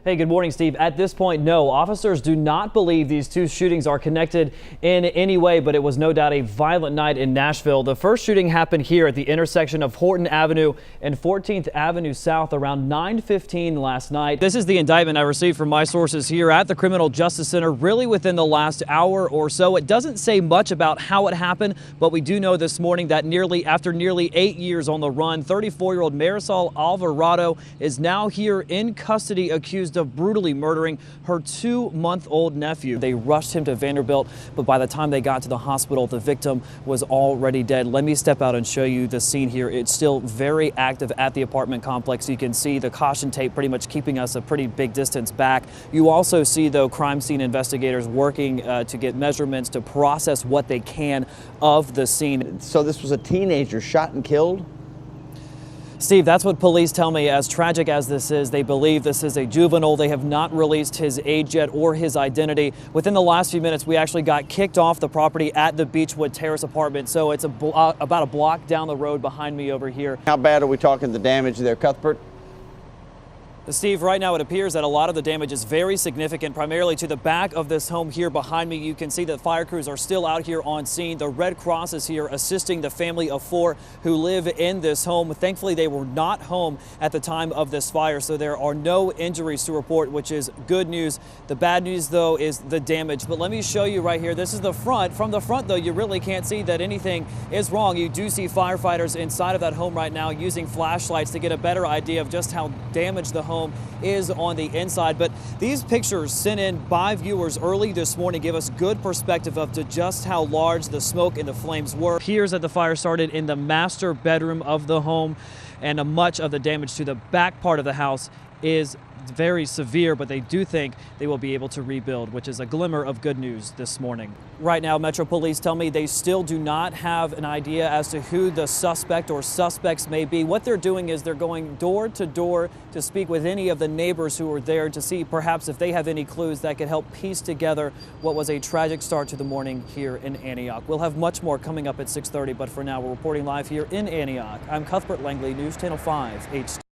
Hey, good morning, Steve. At this point, no, officers do not believe these two shootings are connected in any way, but it was no doubt a violent night in Nashville. The first shooting happened here at the intersection of Horton Avenue and 14th Avenue South around 9:15 last night. This is the indictment I received from my sources here at the Criminal Justice Center, really within the last hour or so. It doesn't say much about how it happened, but we do know this morning that after nearly 8 years on the run, 34-year-old Marisol Alvarado is now here in custody, accused of brutally murdering her 2-month-old nephew. They rushed him to Vanderbilt, but by the time they got to the hospital, the victim was already dead. Let me step out and show you the scene here. It's still very active at the apartment complex. You can see the caution tape pretty much keeping us a pretty big distance back. You also see, though, crime scene investigators working to get measurements to process what they can of the scene. So this was a teenager shot and killed? Steve, that's what police tell me. As tragic as this is, they believe this is a juvenile. They have not released his age yet or his identity. Within the last few minutes, we actually got kicked off the property at the Beechwood Terrace apartment. So it's about a block down the road behind me over here. How bad are we talking the damage there, Cuthbert? Steve, right now it appears that a lot of the damage is very significant, primarily to the back of this home here behind me. You can see that fire crews are still out here on scene. The Red Cross is here assisting the family of 4 who live in this home. Thankfully, they were not home at the time of this fire, so there are no injuries to report, which is good news. The bad news, though, is the damage. But let me show you right here. This is the front. From the front, though, you really can't see that anything is wrong. You do see firefighters inside of that home right now using flashlights to get a better idea of just how damaged the home is on the inside. But these pictures sent in by viewers early this morning give us good perspective of just how large the smoke and the flames were. It appears that the fire started in the master bedroom of the home, and much of the damage to the back part of the house is very severe, but they do think they will be able to rebuild, which is a glimmer of good news this morning. Right now, Metro Police tell me they still do not have an idea as to who the suspect or suspects may be. What they're doing is they're going door to door to speak with any of the neighbors who were there to see perhaps if they have any clues that could help piece together what was a tragic start to the morning here in Antioch. We'll have much more coming up at 6:30, but for now, we're reporting live here in Antioch. I'm Cuthbert Langley, News Channel 5 HD.